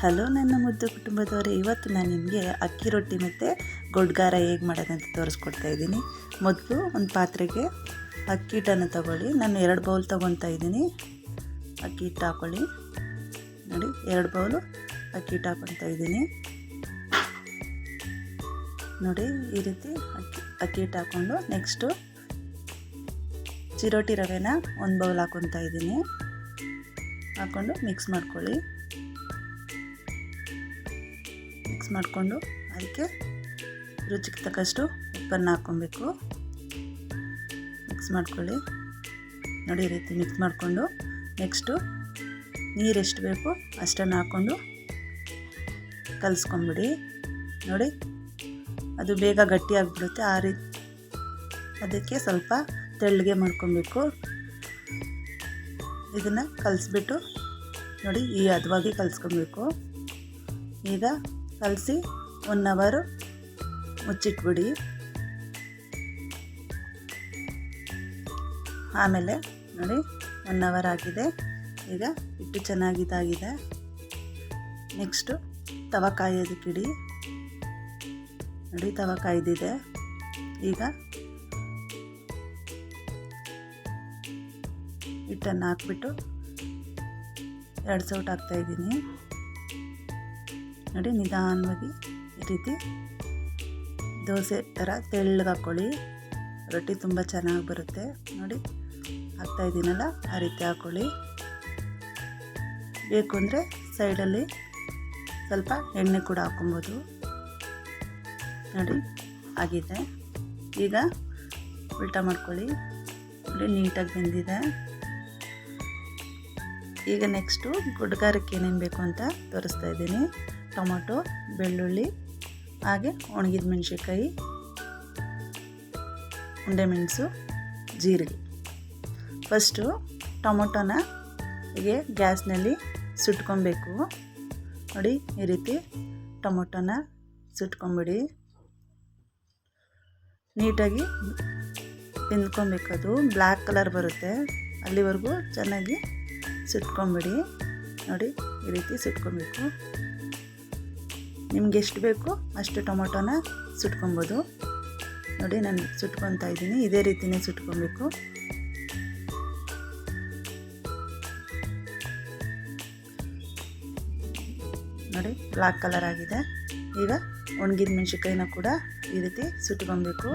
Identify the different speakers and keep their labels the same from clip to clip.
Speaker 1: Hello ನನ್ನ ಮುದ್ದು ಕುಟುಂಬದವರೇ, ಇವತ್ತು ನಾನು ನಿಮಗೆ ಅಕ್ಕಿ ರೊಟ್ಟಿ ಮತ್ತು ಗೊಡ್ಗಾರ ಹೇಗೆ ಮಾಡೋದಂತ ತೋರಿಸ್ಕೊಡ್ತಾ ಇದ್ದೀನಿ. ಮೊದಲು ಒಂದು ಪಾತ್ರೆಗೆ ಅಕ್ಕಿ ಹಿಟ್ಟನ್ನು ತಗೊಳ್ಳಿ. ನಾನು 2 ಬೌಲ್ ತೊಗೊತಾ ಇದ್ದೀನಿ. ಅಕ್ಕಿ ಹಿಟ್ಟು ಹಾಕ್ಕೊಳ್ಳಿ. ನೋಡಿ, 2 ಬೌಲು ಅಕ್ಕಿ ಹಿಟ್ಟು ಹಾಕ್ಕೊತಾ ಇದ್ದೀನಿ. ನೋಡಿ, ಈ ರೀತಿ ಅಕ್ಕಿ ಹಿಟ್ಟು ಹಾಕ್ಕೊಂಡು ನೆಕ್ಸ್ಟು ಚಿರೋಟಿ ರವೆನ 1 ಬೌಲ್ ಹಾಕ್ಕೊತಾ ಇದ್ದೀನಿ. ಹಾಕ್ಕೊಂಡು ಮಿಕ್ಸ್ ಮಾಡ್ಕೊಳ್ಳಿ. ಮಿಕ್ಸ್ ಮಾಡಿಕೊಂಡು ಅದಕ್ಕೆ ರುಚಿಗೆ ತಕ್ಕಷ್ಟು ಉಪ್ಪನ್ನು ಹಾಕ್ಕೊಬೇಕು. ಮಿಕ್ಸ್ ಮಾಡ್ಕೊಳ್ಳಿ. ನೋಡಿ, ಈ ರೀತಿ ಮಿಕ್ಸ್ ಮಾಡಿಕೊಂಡು ನೆಕ್ಸ್ಟು ನೀರು ಎಷ್ಟು ಬೇಕು ಅಷ್ಟನ್ನು ಹಾಕ್ಕೊಂಡು ಕಲಿಸ್ಕೊಂಬಿಡಿ. ನೋಡಿ, ಅದು ಬೇಗ ಗಟ್ಟಿಯಾಗಿಬಿಡುತ್ತೆ. ಆ ರೀತಿ ಅದಕ್ಕೆ ಸ್ವಲ್ಪ ತೆಳ್ಳಗೆ ಮಾಡ್ಕೊಬೇಕು. ಇದನ್ನು ಕಲಿಸ್ಬಿಟ್ಟು ನೋಡಿ, ಈ ಹದವಾಗಿ ಕಲಿಸ್ಕೊಬೇಕು. ಈಗ ಕಲಸಿ 1 ಅವರ್ ಮುಚ್ಚಿಟ್ಬಿಡಿ. ಆಮೇಲೆ ನೋಡಿ, 1 ಅವರ್ ಆಗಿದೆ. ಈಗ ಹಿಟ್ಟು ಚೆನ್ನಾಗಿದ್ದಾಗಿದೆ. ನೆಕ್ಸ್ಟು ತವ ಕಾಯೋದಕ್ಕಿಡಿ. ನೋಡಿ, ತವ ಕಾಯ್ದಿದೆ. ಈಗ ಹಿಟ್ಟನ್ನು ಹಾಕ್ಬಿಟ್ಟು 2 ಸೌಟ್ ಹಾಕ್ತಾಯಿದ್ದೀನಿ. ನೋಡಿ, ನಿಧಾನವಾಗಿ ಈ ರೀತಿ ದೋಸೆ ಥರ ತೆಳ್ಳಗೆ ಹಾಕ್ಕೊಳ್ಳಿ. ರೊಟ್ಟಿ ತುಂಬ ಚೆನ್ನಾಗಿ ಬರುತ್ತೆ. ನೋಡಿ, ಹಾಕ್ತಾಯಿದ್ದೀನಲ್ಲ, ಆ ರೀತಿ ಹಾಕ್ಕೊಳ್ಳಿ. ಬೇಕು ಅಂದರೆ ಸೈಡಲ್ಲಿ ಸ್ವಲ್ಪ ಎಣ್ಣೆ ಕೂಡ ಹಾಕ್ಕೊಬೋದು. ನೋಡಿ, ಆಗಿದೆ. ಈಗ ಉಲ್ಟಾ ಮಾಡ್ಕೊಳ್ಳಿ. ನೋಡಿ, ನೀಟಾಗಿ ಬೆಂದಿದೆ. ಈಗ ನೆಕ್ಸ್ಟು ಗುಡ್ಗಾರಕ್ಕೆ ಏನೇನು ಬೇಕು ಅಂತ ತೋರಿಸ್ತಾ ಇದ್ದೀನಿ. ಟೊಮೊಟೊ, ಬೆಳ್ಳುಳ್ಳಿ, ಹಾಗೆ ಒಣಗಿದ ಮೆಣಸಿನ್ಕಾಯಿ, ಉಂಡೆ ಮೆಣಸು, ಜೀರಿಗೆ. ಫಸ್ಟು ಟೊಮೊಟೊನ ಹೀಗೆ ಗ್ಯಾಸ್ನಲ್ಲಿ ಸುಟ್ಕೊಬೇಕು. ನೋಡಿ, ಈ ರೀತಿ ಟೊಮೊಟೊನ ಸುಟ್ಕೊಂಬಿಡಿ. ನೀಟಾಗಿ ಬೆಂದ್ಕೊಬೇಕದು. ಬ್ಲ್ಯಾಕ್ ಕಲರ್ ಬರುತ್ತೆ, ಅಲ್ಲಿವರೆಗೂ ಚೆನ್ನಾಗಿ ಸುಟ್ಕೊಂಬಿಡಿ. ನೋಡಿ, ಈ ರೀತಿ ಸುಟ್ಕೊಬೇಕು. ನಿಮ್ಗೆ ಎಷ್ಟು ಬೇಕು ಅಷ್ಟು ಟೊಮೊಟೊನ ಸುಟ್ಕೊಬೋದು. ನೋಡಿ, ನಾನು ಸುಟ್ಕೊತಾ ಇದ್ದೀನಿ. ಇದೇ ರೀತಿಯೇ ಸುಟ್ಕೊಬೇಕು. ನೋಡಿ, ಬ್ಲ್ಯಾಕ್ ಕಲರ್ ಆಗಿದೆ. ಈಗ ಒಣಗಿದ ಮೆಣಸಿನ್ಕಾಯಿನ ಕೂಡ ಈ ರೀತಿ ಸುಟ್ಕೊಬೇಕು.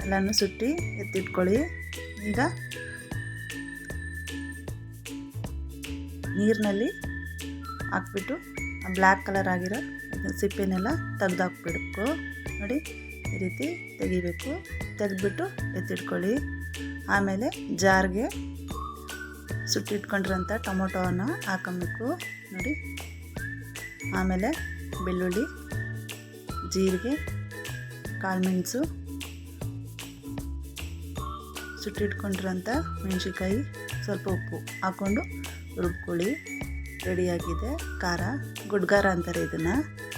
Speaker 1: ಎಲ್ಲನೂ ಸುಟ್ಟಿ ಎತ್ತಿಟ್ಕೊಳ್ಳಿ. ಈಗ ನೀರಿನಲ್ಲಿ ಹಾಕ್ಬಿಟ್ಟು ಬ್ಲ್ಯಾಕ್ ಕಲರ್ ಆಗಿರೋ ಸಿಪ್ಪೆನೆಲ್ಲ ತೆಗ್ದಾಕ್ಬಿಡ್ಬೇಕು. ನೋಡಿ, ಈ ರೀತಿ ತೆಗಿಬೇಕು. ತೆಗೆದ್ಬಿಟ್ಟು ಎತ್ತಿಟ್ಕೊಳ್ಳಿ. ಆಮೇಲೆ ಜಾರ್ಗೆ ಸುಟ್ಟಿಟ್ಕೊಂಡಿರೋಂಥ ಟೊಮೊಟೊವನ್ನು ಹಾಕೊಬೇಕು. ನೋಡಿ, ಆಮೇಲೆ ಬೆಳ್ಳುಳ್ಳಿ, ಜೀರಿಗೆ, ಕಾಳುಮೆಣಸು, ಸುಟ್ಟಿಟ್ಕೊಂಡಿರೋಂಥ ಮೆಣಸಿನ್ಕಾಯಿ, ಸ್ವಲ್ಪ ಉಪ್ಪು ಹಾಕ್ಕೊಂಡು ರುಬ್ಕೊಳ್ಳಿ. ರೆಡಿಯಾಗಿದೆ ಖಾರ. ಗುಡ್ಗಾರ ಅಂತಾರೆ ಇದನ್ನು.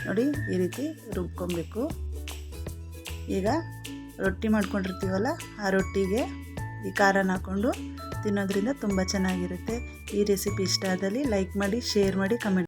Speaker 1: ನೋಡಿ, ಈ ರೀತಿ ರುಬ್ಕೊಬೇಕು. ಈಗ ರೊಟ್ಟಿ ಮಾಡ್ಕೊಂಡಿರ್ತೀವಲ್ಲ, ಆ ರೊಟ್ಟಿಗೆ ಈ ಖಾರನ ಹಾಕ್ಕೊಂಡು ತಿನ್ನೋದ್ರಿಂದ ತುಂಬ ಚೆನ್ನಾಗಿರುತ್ತೆ. ಈ ರೆಸಿಪಿ ಇಷ್ಟ ಆದಲ್ಲಿ ಲೈಕ್ ಮಾಡಿ, ಶೇರ್ ಮಾಡಿ, ಕಮೆಂಟ್